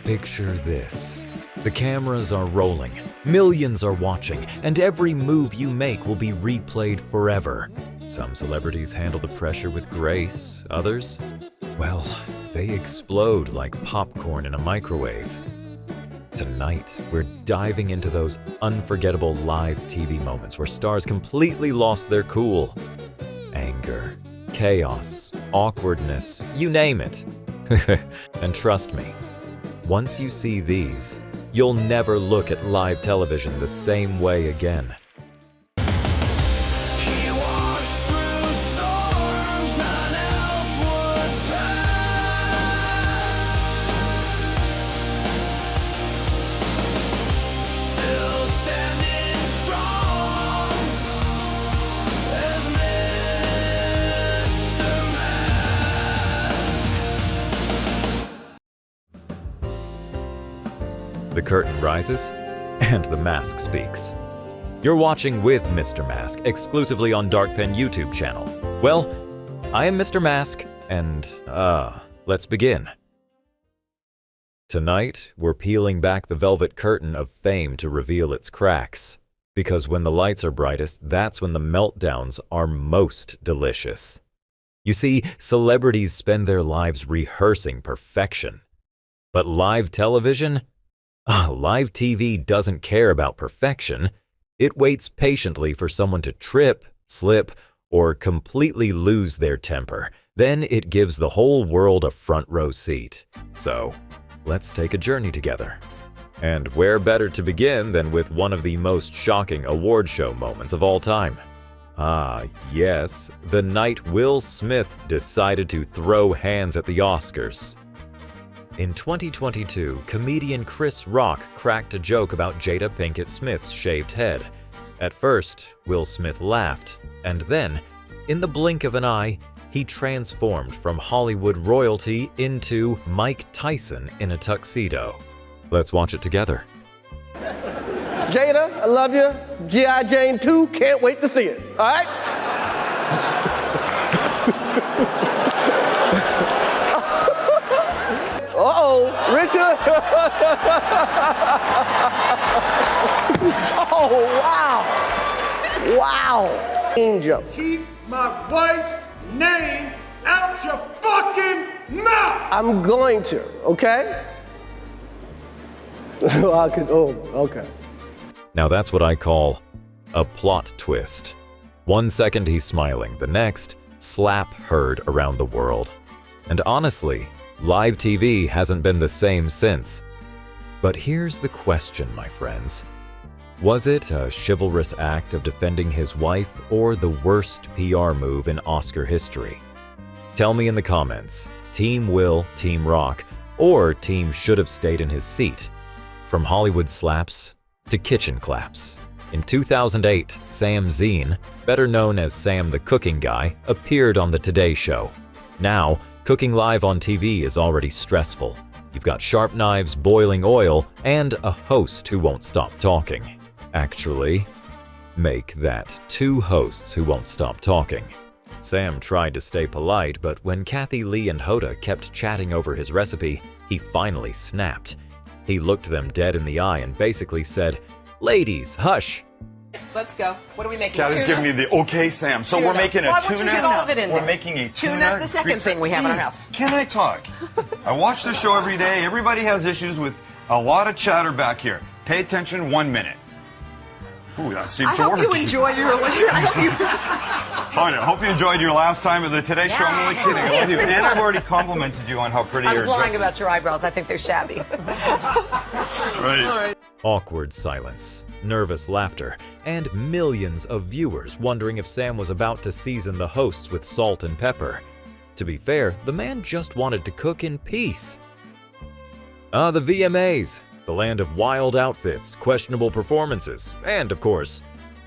Picture this. The cameras are rolling, millions are watching, and every move you make will be replayed forever. Some celebrities handle the pressure with grace, others, well, they explode like popcorn in a microwave. Tonight, we're diving into those unforgettable live TV moments where stars completely lost their cool. Anger, chaos, awkwardness, you name it. And trust me, once you see these, you'll never look at live television the same way again. The curtain rises, and the mask speaks. You're watching with Mr. Mask, exclusively on Darkpen YouTube channel. Well, I am Mr. Mask, and, let's begin. Tonight, we're peeling back the velvet curtain of fame to reveal its cracks. Because when the lights are brightest, that's when the meltdowns are most delicious. You see, celebrities spend their lives rehearsing perfection. But live television? Live TV doesn't care about perfection. It waits patiently for someone to trip, slip, or completely lose their temper. Then it gives the whole world a front row seat. So, let's take a journey together. And where better to begin than with one of the most shocking award show moments of all time? Yes, the night Will Smith decided to throw hands at the Oscars. In 2022, comedian Chris Rock cracked a joke about Jada Pinkett Smith's shaved head. At first, Will Smith laughed, and then, in the blink of an eye, he transformed from Hollywood royalty into Mike Tyson in a tuxedo. Let's watch it together. Jada, I love you. G.I. Jane 2, can't wait to see it. All right? Uh-oh, Richard. Oh, wow. Wow. Angel. Keep my wife's name out your fucking mouth. I'm going to, okay? Okay. Now that's what I call a plot twist. 1 second he's smiling, the next, slap heard around the world. And honestly, live TV hasn't been the same since. But here's the question, my friends. Was it a chivalrous act of defending his wife or the worst PR move in Oscar history? Tell me in the comments, Team Will, Team Rock, or Team should have stayed in his seat. From Hollywood slaps to kitchen claps. In 2008, Sam Zine, better known as Sam the Cooking Guy, appeared on The Today Show. Now, cooking live on TV is already stressful. You've got sharp knives, boiling oil, and a host who won't stop talking. Actually, make that 2 hosts who won't stop talking. Sam tried to stay polite, but when Kathy Lee and Hoda kept chatting over his recipe, he finally snapped. He looked them dead in the eye and basically said, "Ladies, hush." Let's go. What are we making? Kathy's giving me the okay, Sam. So we're making a Why won't you get all of it in We're there? making a tuna. Tuna's the second thing we have in our house. Can I talk? I watch the show every day. Everybody has issues with a lot of chatter back here. Pay attention 1 minute. Ooh, that seems to work. I hope you enjoy your I hope you enjoyed your last time at the Today Show. I'm only kidding. I love you. And I've already complimented you on how pretty I your was dress lying is. about your eyebrows. I think they're shabby. Right. Awkward silence, nervous laughter, and millions of viewers wondering if Sam was about to season the hosts with salt and pepper. To be fair, the man just wanted to cook in peace. The VMAs, the land of wild outfits, questionable performances, and, of course,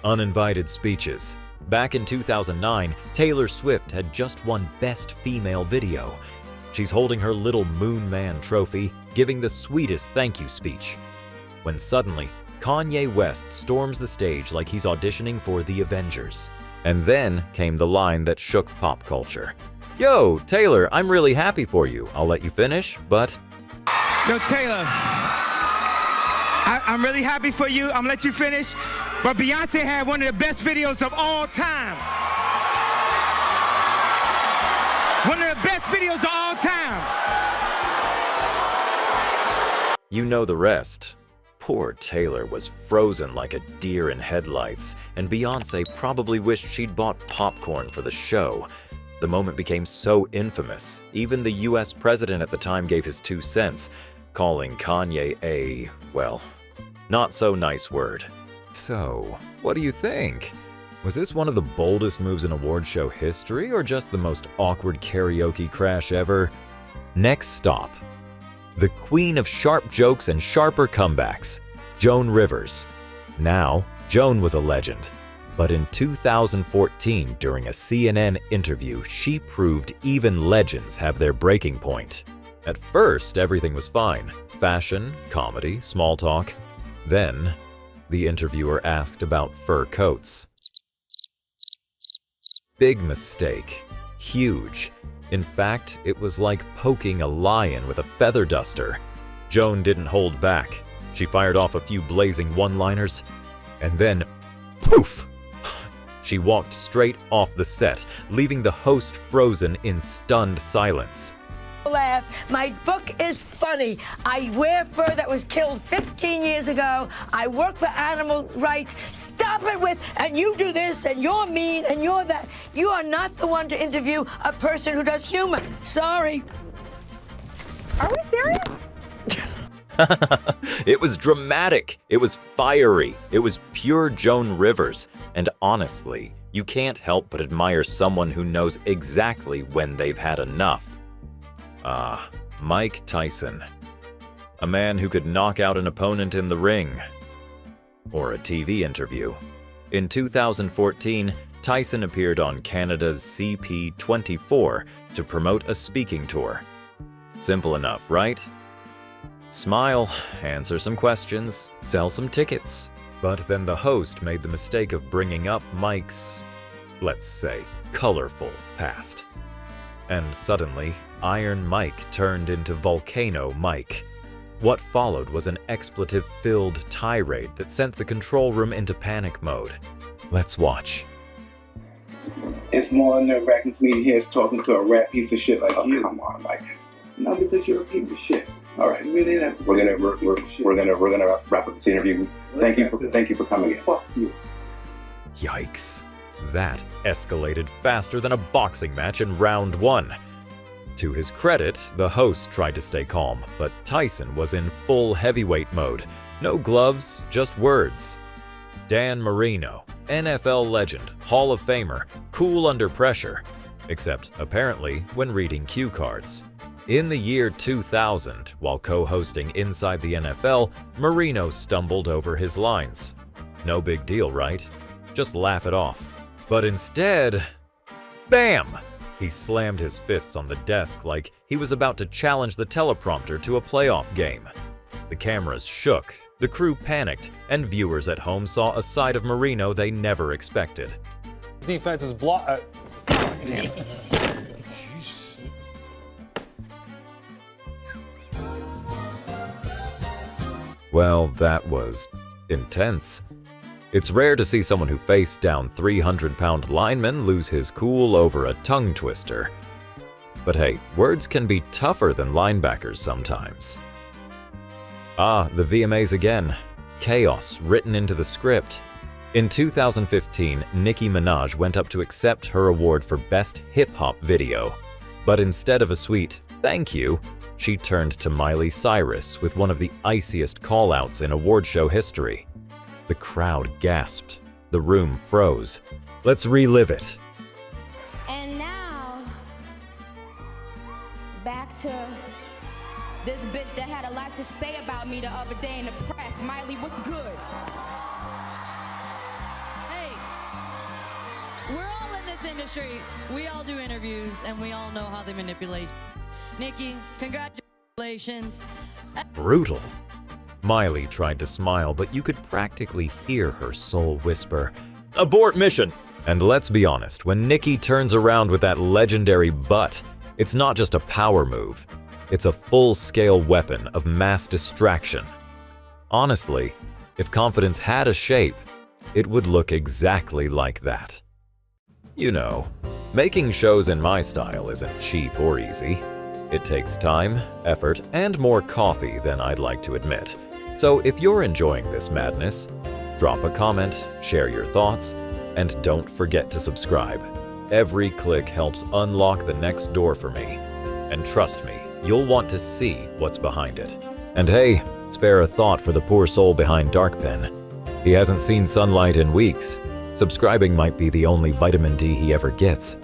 uninvited speeches. Back in 2009, Taylor Swift had just won Best Female Video. She's holding her little Moon Man trophy, giving the sweetest thank you speech. When suddenly, Kanye West storms the stage like he's auditioning for the Avengers. And then came the line that shook pop culture. "Yo, Taylor, I'm really happy for you. I'll let you finish, but..." Yo, Taylor, I'm really happy for you. I'm gonna let you finish. But Beyonce had one of the best videos of all time. One of the best videos of all time. You know the rest. Poor Taylor was frozen like a deer in headlights, and Beyonce probably wished she'd bought popcorn for the show. The moment became so infamous, even the US president at the time gave his 2 cents, calling Kanye a, well, not so nice word. So, what do you think? Was this one of the boldest moves in award show history, or just the most awkward karaoke crash ever? Next stop. The queen of sharp jokes and sharper comebacks, Joan Rivers. Now, Joan was a legend. But in 2014, during a CNN interview, she proved even legends have their breaking point. At first, everything was fine. Fashion, comedy, small talk. Then, the interviewer asked about fur coats. Big mistake. Huge. In fact, it was like poking a lion with a feather duster. Joan didn't hold back. She fired off a few blazing one-liners, and then, poof! She walked straight off the set, leaving the host frozen in stunned silence. Laugh. My book is funny. I wear fur that was killed 15 years ago. I work for animal rights. Stop it with, and you do this, and you're mean, and you're that. You are not the one to interview a person who does humor. Sorry. Are we serious? It was dramatic. It was fiery. It was pure Joan Rivers. And honestly, you can't help but admire someone who knows exactly when they've had enough. Mike Tyson. A man who could knock out an opponent in the ring. Or a TV interview. In 2014, Tyson appeared on Canada's CP24 to promote a speaking tour. Simple enough, right? Smile, answer some questions, sell some tickets. But then the host made the mistake of bringing up Mike's, let's say, colorful past. And suddenly, Iron Mike turned into Volcano Mike. What followed was an expletive-filled tirade that sent the control room into panic mode. Let's watch. It's more nerve-wracking for me to hear us talking to a rap piece of shit like you. Come on, Mike. No, because you're a piece of shit. All right, we're gonna wrap up this interview. Thank you for coming in. Fuck you. Yikes. That escalated faster than a boxing match in round 1. To his credit, the host tried to stay calm, but Tyson was in full heavyweight mode. No gloves, just words. Dan Marino, NFL legend, Hall of Famer, cool under pressure. Except, apparently, when reading cue cards. In the year 2000, while co-hosting Inside the NFL, Marino stumbled over his lines. No big deal, right? Just laugh it off. But instead, bam! He slammed his fists on the desk like he was about to challenge the teleprompter to a playoff game. The cameras shook, the crew panicked, and viewers at home saw a side of Marino they never expected. Defense is blocked. Well, that was intense. It's rare to see someone who faced down 300-pound linemen lose his cool over a tongue twister. But hey, words can be tougher than linebackers sometimes. The VMAs again. Chaos written into the script. In 2015, Nicki Minaj went up to accept her award for Best Hip Hop Video. But instead of a sweet "thank you," she turned to Miley Cyrus with one of the iciest call-outs in award show history. The crowd gasped. The room froze. Let's relive it. And now, back to this bitch that had a lot to say about me the other day in the press. Miley, what's good? Hey, we're all in this industry. We all do interviews, and we all know how they manipulate. Nicki, congratulations. Brutal. Miley tried to smile, but you could practically hear her soul whisper, "Abort mission!" And let's be honest, when Nicki turns around with that legendary butt, it's not just a power move. it's a full-scale weapon of mass distraction. Honestly, if confidence had a shape, it would look exactly like that. You know, making shows in my style isn't cheap or easy. It takes time, effort, and more coffee than I'd like to admit. So if you're enjoying this madness, drop a comment, share your thoughts, and don't forget to subscribe. Every click helps unlock the next door for me. And trust me, you'll want to see what's behind it. And hey, spare a thought for the poor soul behind Darkpen. He hasn't seen sunlight in weeks. Subscribing might be the only vitamin D he ever gets.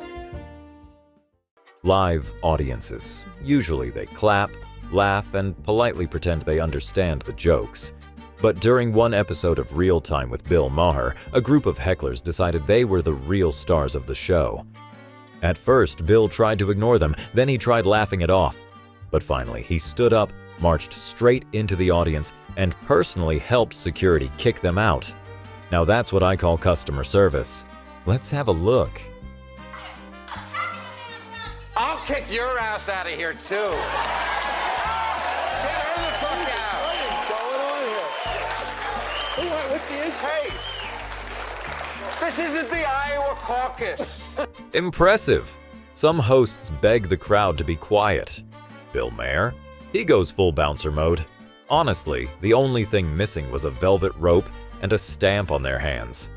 Live audiences. Usually they clap, laugh, and politely pretend they understand the jokes. But during one episode of Real Time with Bill Maher, a group of hecklers decided they were the real stars of the show. At first, Bill tried to ignore them, then he tried laughing it off. But finally, he stood up, marched straight into the audience, and personally helped security kick them out. Now that's what I call customer service. Let's have a look. I'll kick your ass out of here, too. Get her the fuck out. What's the issue? Hey, this isn't the Iowa caucus. Impressive. Some hosts beg the crowd to be quiet. Bill Maher? He goes full bouncer mode. Honestly, the only thing missing was a velvet rope and a stamp on their hands.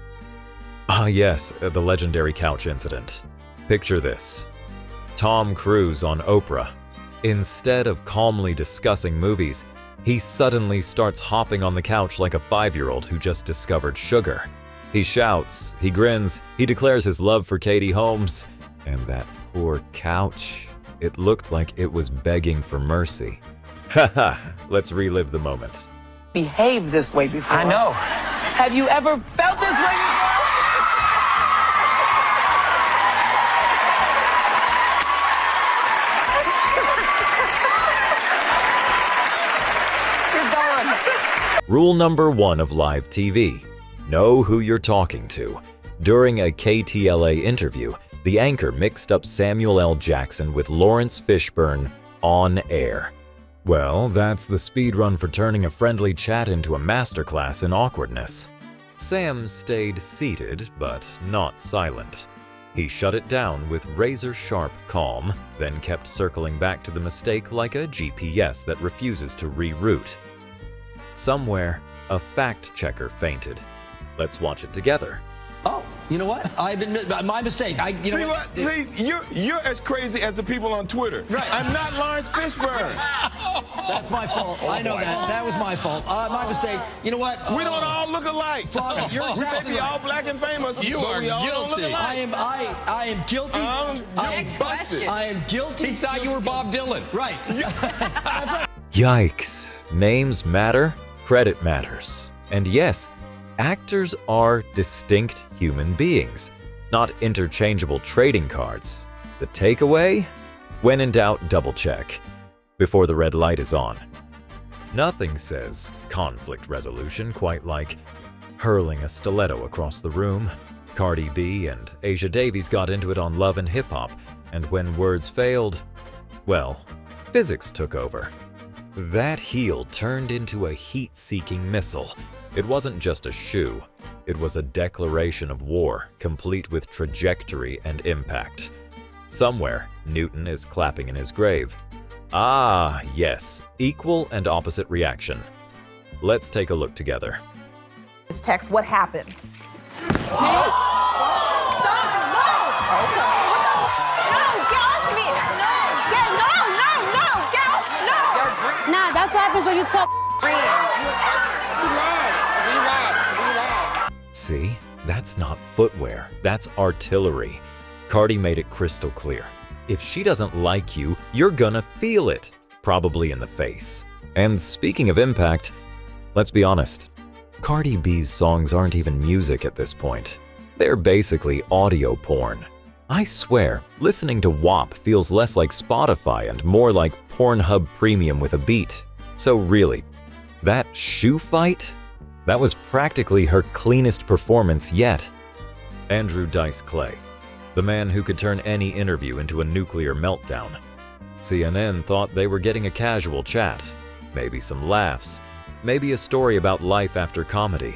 Ah yes, the legendary couch incident. Picture this. Tom Cruise on Oprah. Instead of calmly discussing movies, he suddenly starts hopping on the couch like a 5-year-old who just discovered sugar. He shouts, he grins, he declares his love for Katie Holmes. And that poor couch, it looked like it was begging for mercy. Haha, let's relive the moment. Behaved this way before. I know. Have you ever felt this way before? You're gone. Rule number 1 of live TV. Know who you're talking to. During a KTLA interview, the anchor mixed up Samuel L. Jackson with Lawrence Fishburne on air. Well, that's the speed run for turning a friendly chat into a masterclass in awkwardness. Sam stayed seated, but not silent. He shut it down with razor-sharp calm, then kept circling back to the mistake like a GPS that refuses to reroute. Somewhere, a fact-checker fainted. Let's watch it together. Oh, you know what? I've admit my mistake. See, you're as crazy as the people on Twitter. Right. I'm not Lawrence Fishburne. That's my fault. I know that. That was my fault. My mistake. You know what? We don't all look alike. Fuck, you're We may exactly be right. all black and famous, You but are we all don't look guilty. alike. I am guilty. Next question. I am guilty. He thought you were Bob Dylan. Right. Yikes. Names matter, credit matters. And yes, actors are distinct human beings, not interchangeable trading cards. The takeaway? When in doubt, double check before the red light is on. Nothing says conflict resolution quite like hurling a stiletto across the room. Cardi B and Asia Davies got into it on Love and Hip Hop, and when words failed, well, physics took over. That heel turned into a heat-seeking missile. It wasn't just a shoe. It was a declaration of war, complete with trajectory and impact. Somewhere, Newton is clapping in his grave. Ah, yes, equal and opposite reaction. Let's take a look together. This text, what happened? Nah, that's what happens when you talk. Relax. See? That's not footwear. That's artillery. Cardi made it crystal clear. If she doesn't like you, you're gonna feel it. Probably in the face. And speaking of impact, let's be honest. Cardi B's songs aren't even music at this point. They're basically audio porn. I swear, listening to WAP feels less like Spotify and more like Pornhub Premium with a beat. So really, that shoe fight? That was practically her cleanest performance yet. Andrew Dice Clay, the man who could turn any interview into a nuclear meltdown. CNN thought they were getting a casual chat, maybe some laughs, maybe a story about life after comedy.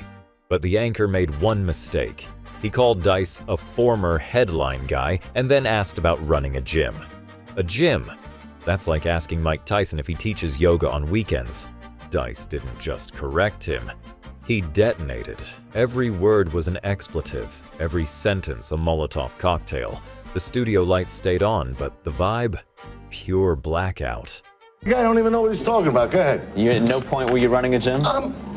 But the anchor made one mistake. He called Dice a former headline guy and then asked about running a gym. A gym? That's like asking Mike Tyson if he teaches yoga on weekends. Dice didn't just correct him. He detonated. Every word was an expletive, every sentence a Molotov cocktail. The studio lights stayed on, but the vibe? Pure blackout. The guy don't even know what he's talking about. Go ahead. You at no point were you running a gym?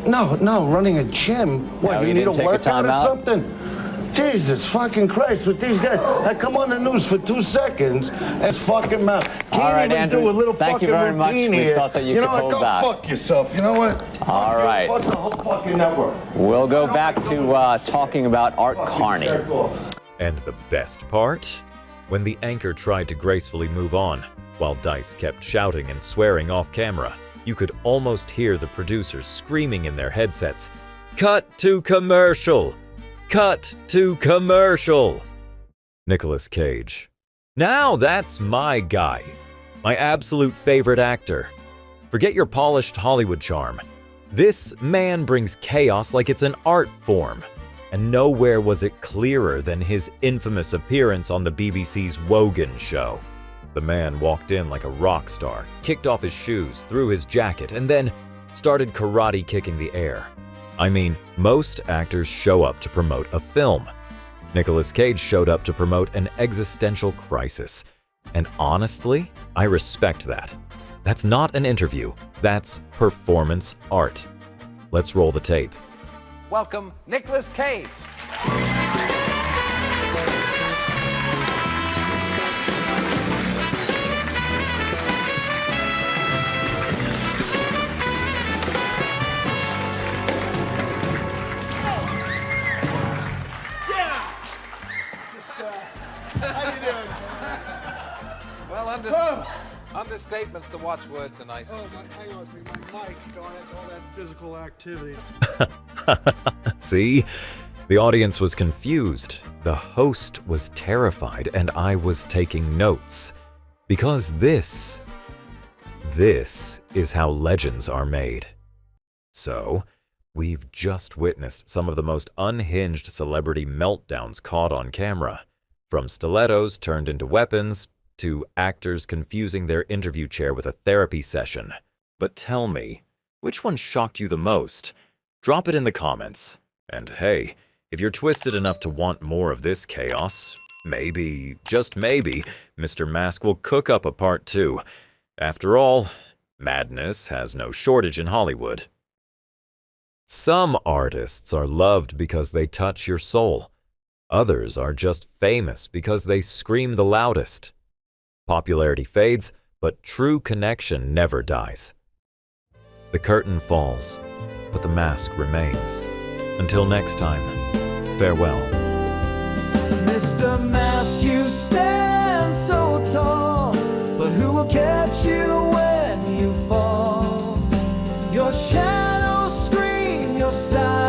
No, running a gym. What, No, you need a didn't take a workout or timeout? something? Jesus fucking Christ, with these guys. I come on the news for 2 seconds and fucking mouth. All right, even Andrew, do a little thank fucking you very much. routine We here. thought that you know could what? hold Go back. fuck yourself. You know what? All right. Fuck the whole fucking network. We'll go back to talking about Art Carney. And the best part? When the anchor tried to gracefully move on, while Dice kept shouting and swearing off camera, you could almost hear the producers screaming in their headsets, "Cut to commercial! Cut to commercial!" Nicolas Cage. Now that's my guy. My absolute favorite actor. Forget your polished Hollywood charm. This man brings chaos like it's an art form. And nowhere was it clearer than his infamous appearance on the BBC's Wogan show. The man walked in like a rock star, kicked off his shoes, threw his jacket, and then started karate kicking the air. I mean, most actors show up to promote a film. Nicolas Cage showed up to promote an existential crisis. And honestly, I respect that. That's not an interview, that's performance art. Let's roll the tape. Welcome, Nicolas Cage. Well, understatement's the watchword tonight. Oh, hang on a second. My mic, all that physical activity. See? The audience was confused, the host was terrified, and I was taking notes. Because this is how legends are made. So, we've just witnessed some of the most unhinged celebrity meltdowns caught on camera. From stilettos turned into weapons, to actors confusing their interview chair with a therapy session. But tell me, which one shocked you the most? Drop it in the comments. And hey, if you're twisted enough to want more of this chaos, maybe, just maybe, Mr. Mask will cook up a part 2. After all, madness has no shortage in Hollywood. Some artists are loved because they touch your soul. Others are just famous because they scream the loudest. Popularity fades, but true connection never dies. The curtain falls, but the mask remains. Until next time, farewell. Mr. Mask, you stand so tall, but who will catch you when you fall? Your shadows scream, your silence